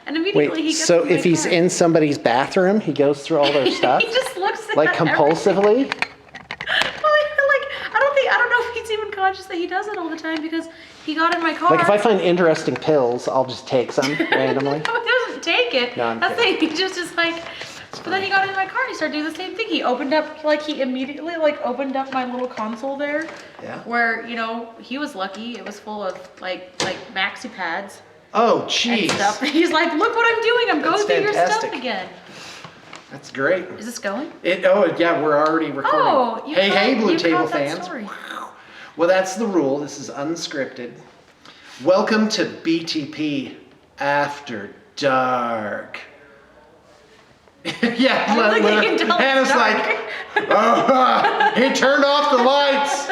And immediately he gets so in my if he's car. in somebody's bathroom, he goes through all their stuff? He just looks at like everything. compulsively? I don't know if he's even conscious that he does it all the time because he got in my car. Like if I find interesting pills, I'll just take some randomly. No, he doesn't take it. No, I'm That's the kidding. thing. He just is like. But then he got in my car and he started doing the same thing. He opened up, like he immediately like opened up my little console there. Yeah. Where, you know, he was lucky. It was full of like maxi pads. Oh, And jeez. stuff. He's like, look what I'm doing. I'm That's going through your stuff fantastic. again. That's great. Is this going? Oh, yeah, we're already recording. Oh, hey, Blue Table caught that fans. story. Well, that's the rule. This is unscripted. Welcome to BTP After Dark. Yeah, I don't think you can tell it's Hannah's dark. like, oh, he turned off the lights.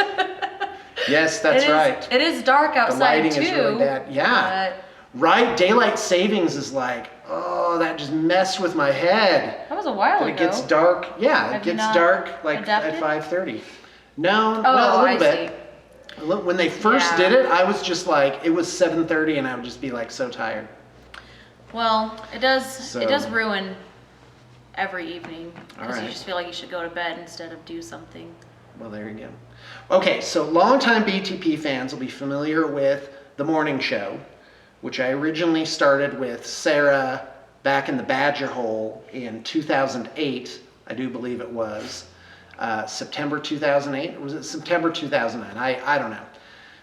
Yes, that's right. It is dark The outside lighting too. is really bad. Yeah. Right? Daylight savings is like, oh, that just messed with my head. That was a while But ago. it gets dark. Yeah, Have it you gets not dark like adapted? at 5:30. No, Oh, well, a I little bit. When they first Yeah. did it, I was just like, it was 7:30 and I would just be like so tired. Well, it does So- ruin every evening because you Alright. just feel like you should go to bed instead of do something. Well, there you go. Okay, so longtime BTP fans will be familiar with the morning show, which I originally started with Sarah back in the Badger Hole in 2008, I do believe it was. September 2008, or was it September 2009? I don't know.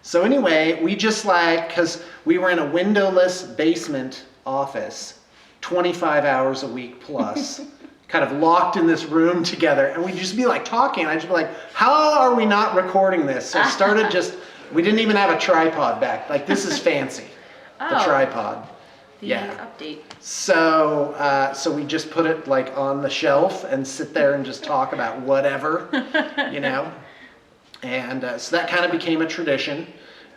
So anyway, we just like, because we were in a windowless basement office, 25 hours a week plus, kind of locked in this room together, and we'd just be like talking. I'd just be like, how are we not recording this? So I started we didn't even have a tripod back. Like, this is fancy, the Oh. tripod. The Yeah. update. So we just put it like on the shelf and sit there and just talk about whatever, you know. And so that kind of became a tradition.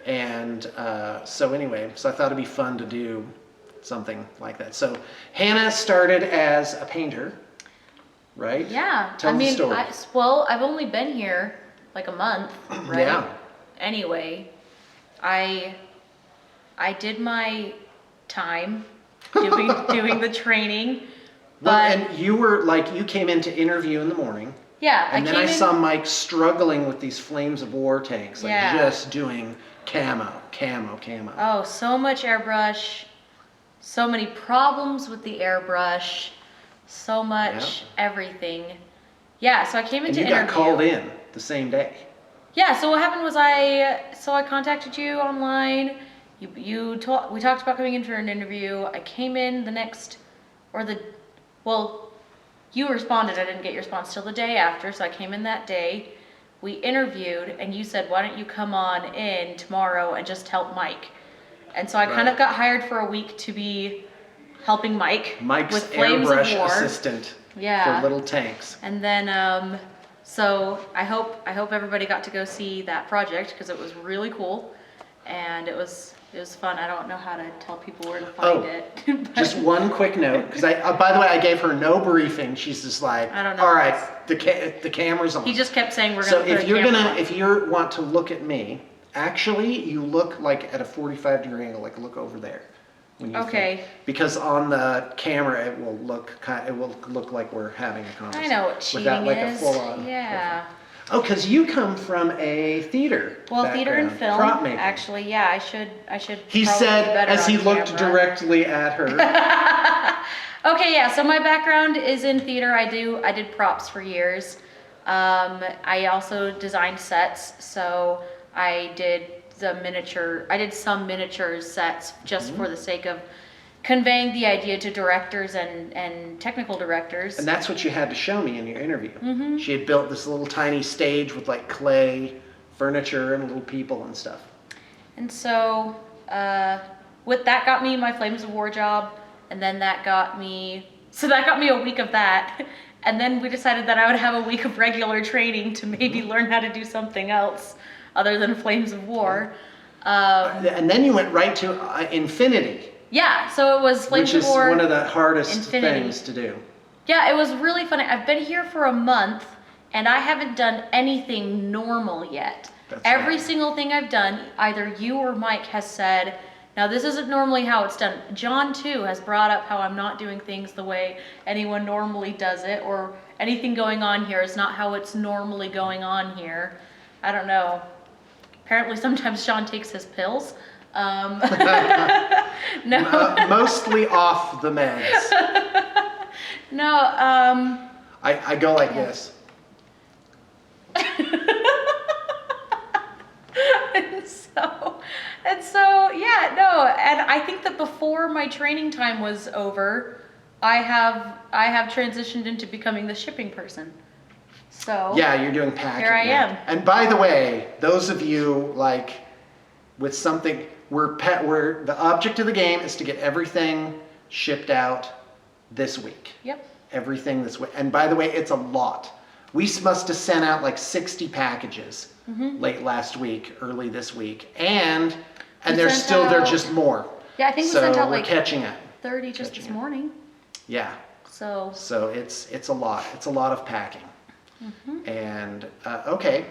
And so anyway, so I thought it'd be fun to do something like that. So Hannah started as a painter, right? Yeah. Tell the story. I've only been here like a month, right? Yeah. Anyway, I did my time doing the training. Well, But and you were like, you came in to interview in the morning. yeah, And then came I in, saw Mike struggling with these Flames of War tanks, like Yeah. just doing camo. Oh, so much airbrush, so many problems with the airbrush, so much everything. Yeah, so I came And into you interview. got called in the same day. Yeah, so what happened was I contacted you online. We talked about coming in for an interview. I came in you responded. I didn't get your response till the day after, so I came in that day. We interviewed, and you said, why don't you come on in tomorrow and just help Mike? And so I kind of got hired for a week to be helping Mike's with Flames of airbrush War. assistant Yeah. for little tanks. And then, so I hope everybody got to go see that project because it was really cool, and it was fun. I don't know how to tell people where to find it. but- Just one quick note, because by the way, I gave her no briefing. She's just like, I don't know. all right, the camera's on. He just kept saying we're So gonna put a camera on. if you want to look at me, actually, you look like at a 45-degree angle, like look over there. When you Okay. think. Because on the camera, it will look like we're having a conversation. I know what cheating without like is. a full-on. Yeah. Oh, because you come from a theater. Well, theater and background, film. prop making. Actually, yeah, I should. He probably said be better as he on looked camera. directly at her. Okay, yeah. So my background is in theater. I did props for years. I also designed sets. So I did some miniature sets just for the sake of conveying the idea to directors and technical directors. And that's what you had to show me in your interview. She had built this little tiny stage with like clay furniture and little people and stuff. And so, with that got me my Flames of War job, and then that got me a week of that, and then we decided that I would have a week of regular training to maybe learn how to do something else other than Flames of War. And then you went right to Infinity, Yeah, so it was Flames which is of War. one of the hardest Infinity. things to do. Yeah, it was really funny. I've been here for a month, and I haven't done anything normal yet. That's Every right. single thing I've done, either you or Mike has said, Now, this isn't normally how it's done. John, too, has brought up how I'm not doing things the way anyone normally does it, or anything going on here is not how it's normally going on here. I don't know. Apparently, sometimes Sean takes his pills. No. Mostly off the meds. No, I go like this. and so, yeah, no, and I think that before my training time was over, I have transitioned into becoming the shipping person. So Yeah, you're doing packing. Here I now. am. And by the way, those of you like with something, we're the object of the game is to get everything shipped out this week. Yep. Everything this week. And by the way, it's a lot. We must have sent out like 60 packages late last week, early this week, and there's still there's just more. Yeah, I think we sent out we're like catching up. 30 just this morning. Yeah. So it's a lot. It's a lot of packing. And okay.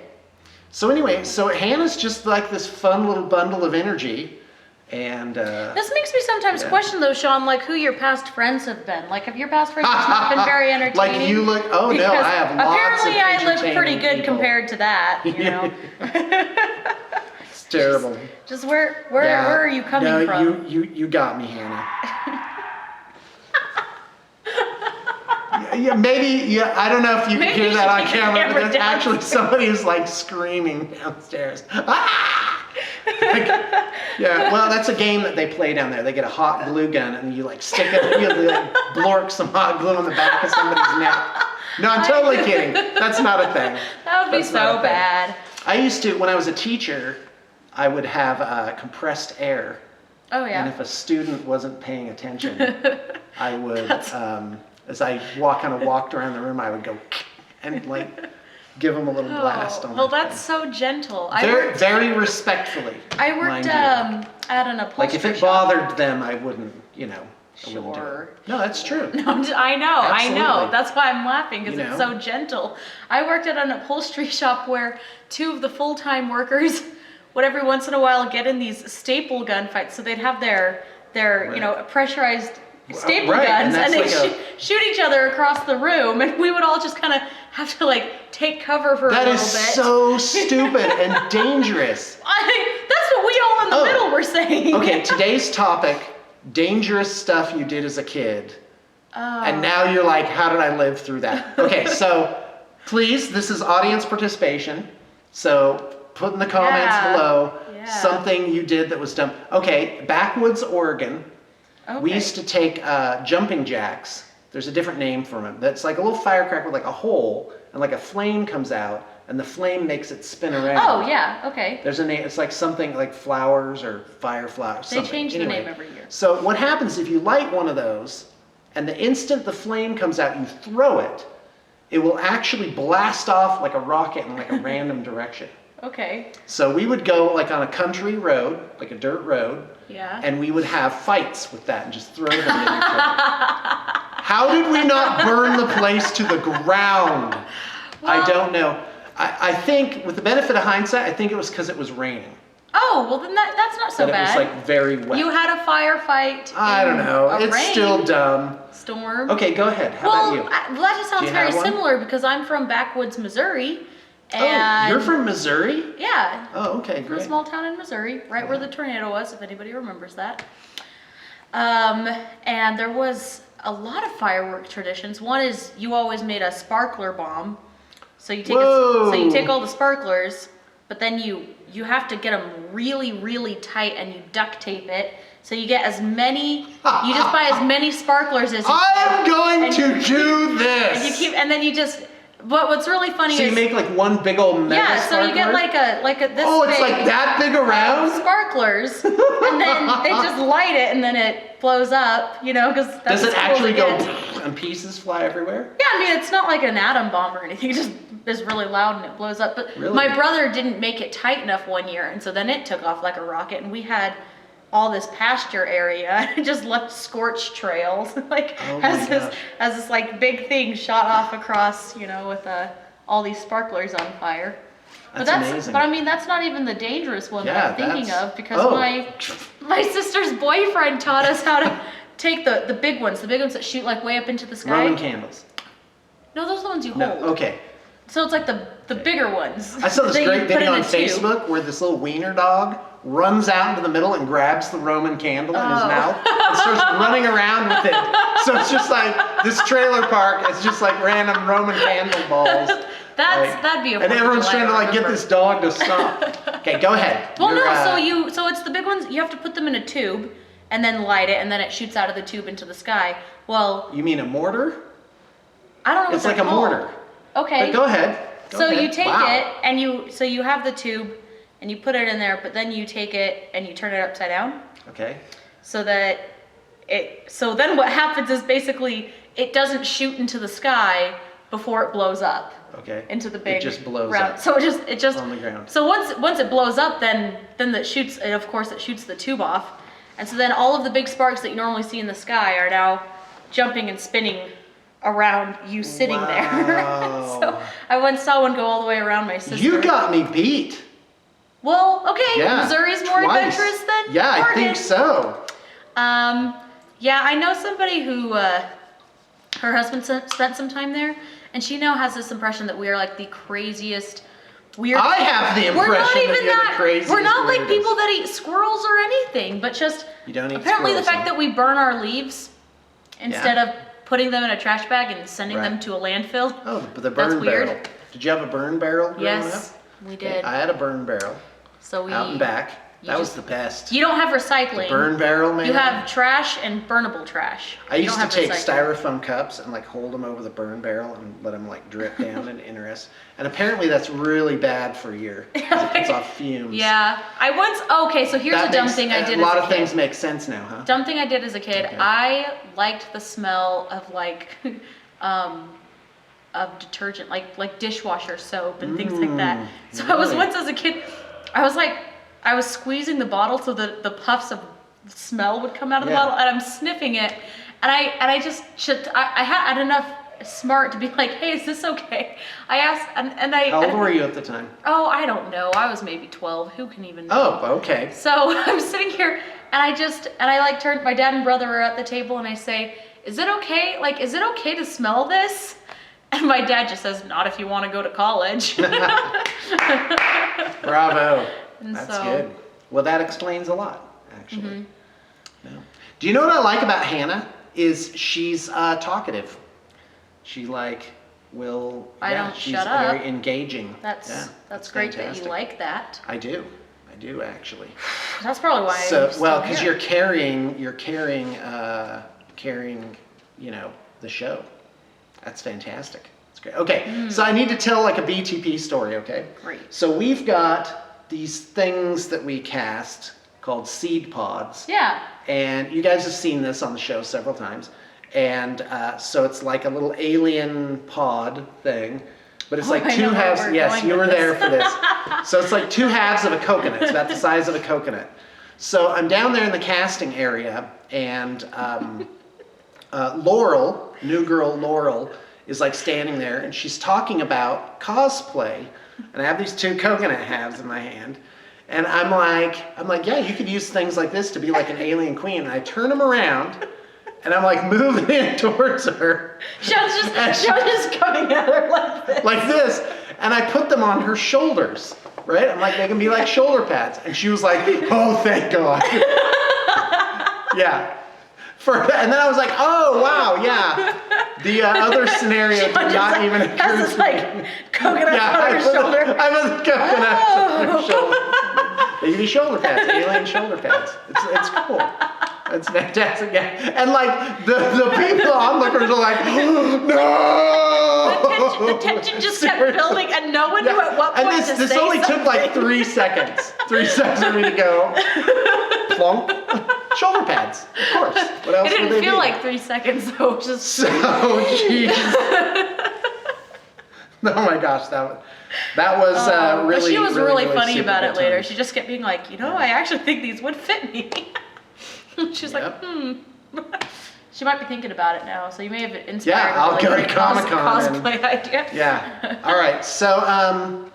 So anyway, so Hannah's just like this fun little bundle of energy, and this makes me sometimes question though, Sean, like who your past friends have been. Like, have your past friends just not been very entertaining? Like you look. Oh no, I have lots apparently of I look pretty entertaining good people. compared to that. You know. It's terrible. Just where are you coming from? You got me, Hannah. Yeah, maybe. Yeah, I don't know if you can hear that on camera, but there's actually somebody who's like screaming downstairs. Ah! Like, yeah, well, that's a game that they play down there. They get a hot glue gun and you like stick it, you like blork some hot glue on the back of somebody's neck. No, I'm totally kidding. That's not a thing. That would be so bad. I used to, when I was a teacher, I would have compressed air. Oh yeah. And if a student wasn't paying attention, I would, as I kind of walked around the room, I would go and like give them a little blast on. Well, that's so gentle. Very respectfully. I worked at an upholstery like if it shop. bothered them, I wouldn't, I wouldn't do Sure. it. No, that's true. No, I know. Absolutely. That's why I'm laughing, because it's so gentle. I worked at an upholstery shop where two of the full-time workers would every once in a while get in these staple gun fights. So they'd have their pressurized staple guns, and they'd shoot each other across the room, and we would all just kind of have to like take cover for a little bit. That is so stupid and dangerous. That's what we all in the middle were saying. Okay, today's topic, dangerous stuff you did as a kid. And now you're like, how did I live through that? Okay, so please, this is audience participation. So put in the comments below something you did that was dumb. Okay, Backwoods, Oregon. Okay. We used to take jumping jacks. There's a different name for them. That's like a little firecracker with like a hole, and like a flame comes out, and the flame makes it spin around. Oh yeah, okay. There's a name. It's like something like flowers or fireflowers. They change the name every year. So what happens if you light one of those, and the instant the flame comes out, you throw it, it will actually blast off like a rocket in like a random direction. Okay. So we would go like on a country road, like a dirt road. Yeah. And we would have fights with that and just throw them in each other. How did we not burn the place to the ground? Well, I don't know. I think, with the benefit of hindsight, I think it was because it was raining. Oh, well then that's not so bad. It was like very wet. You had a firefight. I don't know. It's still dumb. Storm. Okay, go ahead. How about you? Well, that just sounds very similar because I'm from Backwoods, Missouri. And you're from Missouri? Yeah. Oh, okay, great. From a small town in Missouri, right where the tornado was, if anybody remembers that. And there was a lot of firework traditions. One is you always made a sparkler bomb. So you take all the sparklers, but then you have to get them really, really tight, and you duct tape it. So you get as many. You just buy as many sparklers as you can. I'm going to do this. And then you just. But what's really funny is. So you make like one big old mega sparkler? So you get like a this. Oh, it's like that big around? Sparklers, and then they just light it, and then it blows up. Because does it actually go and pieces fly everywhere? Yeah, I mean it's not like an atom bomb or anything. It just is really loud and it blows up. But really? My brother didn't make it tight enough one year, and so then it took off like a rocket, and we had all this pasture area. It just left scorched trails, as this like big thing shot off across, with all these sparklers on fire. That's amazing. But I mean, that's not even the dangerous one that I'm thinking of, because My sister's boyfriend taught us how to take the big ones that shoot like way up into the sky. Roman candles. No, those are the ones you No, hold. okay. So it's like the bigger ones. I saw this that you great put video in on a tube. Facebook where this little wiener dog runs out into the middle and grabs the Roman candle in his mouth and starts running around with it. So it's just like this trailer park. It's just like random Roman candle balls. That'd be a and everyone's July trying to like get remember. this dog to stop. Okay, go ahead. Well, You're, so it's the big ones. You have to put them in a tube and then light it, and then it shoots out of the tube into the sky. Well, You mean a mortar? I don't know. It's what like they're a called. mortar. Okay. But go ahead. Go So ahead. you take Wow. it and you have the tube and you put it in there, but then you take it and you turn it upside down Okay. so that so then what happens is basically it doesn't shoot into the sky before it blows up Okay. into the big It just blows round. up. So it just on the ground. So once it blows up, then it shoots. And of course, it shoots the tube off, and so then all of the big sparks that you normally see in the sky are now jumping and spinning around you sitting there. Wow. So I once saw one go all the way around my sister. You got me beat. Well, okay. Yeah. Missouri's more twice. adventurous than Yeah, I Oregon. think so. Yeah, I know somebody who her husband spent some time there, and she now has this impression that we are like the craziest weird. I have the We're not impression even that you're the craziest. We're not like weirdest. people that eat squirrels or anything, but just You don't eat apparently the squirrels, fact huh? that we burn our leaves instead Yeah. of putting them in a trash bag and sending Right. them to a landfill. Oh, the burn That's weird. barrel. Did you have a burn barrel growing Yes, up? we Okay, did. I had a burn barrel So we out and back. you That was just- the best. You don't have recycling. Burn barrel, man. You have trash and burnable trash. I You used don't to have take recycling. styrofoam cups and like hold them over the burn barrel and let them like drip down into interest. And apparently that's really bad for your, because it puts off fumes. Yeah, I once. Okay, so here's That a dumb makes- thing I did. A lot as of kid. things make sense now, huh? Dumb thing I did as a kid. Okay. I liked the smell of like, of detergent, like dishwasher soap and things like that. So I was really? once as a kid, I was squeezing the bottle so that the puffs of smell would come out of the Yeah. bottle, and I'm sniffing it, and I just I had enough smart to be like, hey, is this okay? I asked, and I. How old were you at the time? Oh, I don't know. I was maybe 12. Who can even know? Oh, okay. So I'm sitting here and I like turn, my dad and brother are at the table and I say, is it okay? Like, is it okay to smell this? And my dad just says, not if you want to go to college. Bravo. And That's so- good. Well, that explains a lot, actually. Mm-hmm. No. Do you know what I like about Hannah? Is she's talkative. She like will. I don't she's shut up. very engaging. That's great that you fantastic. like that. I do actually. That's probably why So I'm still well, because here. you're carrying, you know, the show. That's fantastic. It's great. Okay, so I need to tell like a BTP story. Okay. Great. So we've got these things that we cast called seed pods. Yeah. And you guys have seen this on the show several times. And so it's like a little alien pod thing. But it's like I two know where halves. we're Yes, going you were with there this. for this. So it's like two halves of a coconut. It's about the size of a coconut. So I'm down there in the casting area, and Laurel, new girl Laurel, is like standing there, and she's talking about cosplay. And I have these two coconut halves in my hand. And I'm like, yeah, you could use things like this to be like an alien queen. And I turn them around, and I'm like moving in towards her. She was just coming at her like this. Like this, and I put them on her shoulders, right? I'm like, they can be like shoulder pads. And she was like, oh, thank God. Yeah. And then I was like, oh, wow, yeah. The other scenario did not even occur Has to this me. like coconut Yeah, on her shoulder. I put the coconuts on her Oh. shoulder. They can be shoulder pads, alien shoulder pads. It's cool. It's fantastic. Yeah. And like the people onlookers are like, no. The tension just kept building, and no one knew at what point And to this say only took like something. 3 seconds. 3 seconds for me to go. Plonk. Shoulder pads, of course. What else It would didn't they feel be? like 3 seconds though. Just So, jeez. Oh my gosh, that was but really. she was really funny super about good it later. time. She just kept being like, Yeah. I actually think these would fit me. She's Yep. like, She might be thinking about it now, so you may have inspired Yeah, her I'll like, go to great Comic-Con and- cosplay idea. Yeah. All right. So,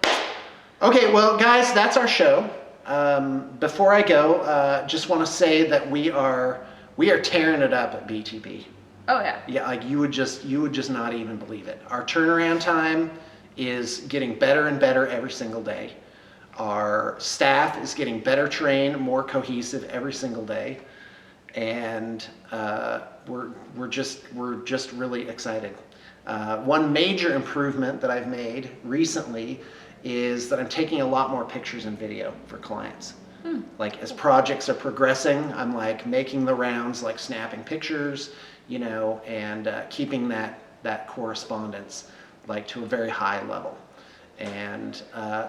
okay. Well, guys, that's our show. Before I go, just want to say that we are tearing it up at BTP. Oh yeah. Yeah, like you would just not even believe it. Our turnaround time is getting better and better every single day. Our staff is getting better trained, more cohesive every single day, and we're just really excited. One major improvement that I've made recently is that I'm taking a lot more pictures and video for clients. Like as projects are progressing, I'm like making the rounds, like snapping pictures, you know, and keeping that correspondence like to a very high level. And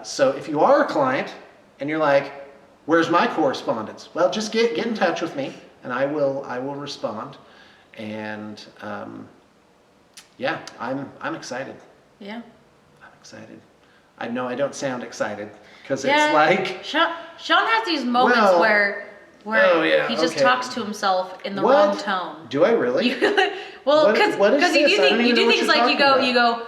so if you are a client and you're like, where's my correspondence? Well, just get in touch with me and I will respond. And yeah, I'm excited. Yeah. I'm excited. I know I don't sound excited because it's like Sean has these moments Well, where oh, yeah, he just okay. talks to himself in the What? wrong tone. Do I really? Well, What is because you this? I don't do even know what things you're like you talking go,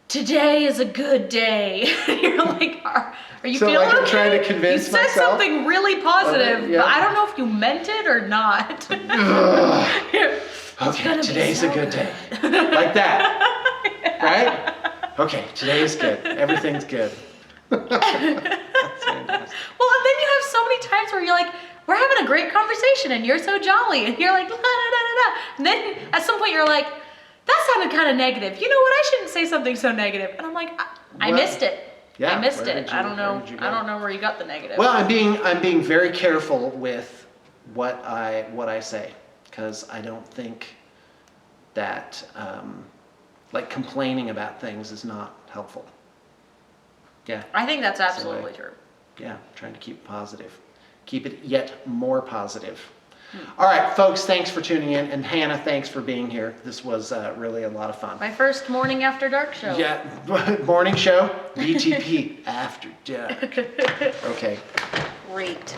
today is a good day. You're like, are you So, feeling like, I'm okay? trying to convince You said myself something really positive, yeah. but I don't know if you meant it or not. Okay, today's a good day. Like that. Right? Okay, today is good. Everything's good. That's fantastic. Well, and then you have so many times where you're like, we're having a great conversation and you're so jolly and you're like, la da da da da. And then at some point you're like, that sounded kind of negative. You know what? I shouldn't say something so negative. And I'm like, I Well, missed it. yeah, I missed where it. did you- I don't where did you know. go? I don't know where you got the negative. Well, I'm being very careful with what I say because I don't think that like complaining about things is not helpful. Yeah. I think that's So absolutely true. Yeah, trying to keep positive. Keep it yet more positive. All right, folks, thanks for tuning in. And Hannah, thanks for being here. This was really a lot of fun. My first morning after dark show. Yeah, morning show, BTP After Dark. Okay. Great.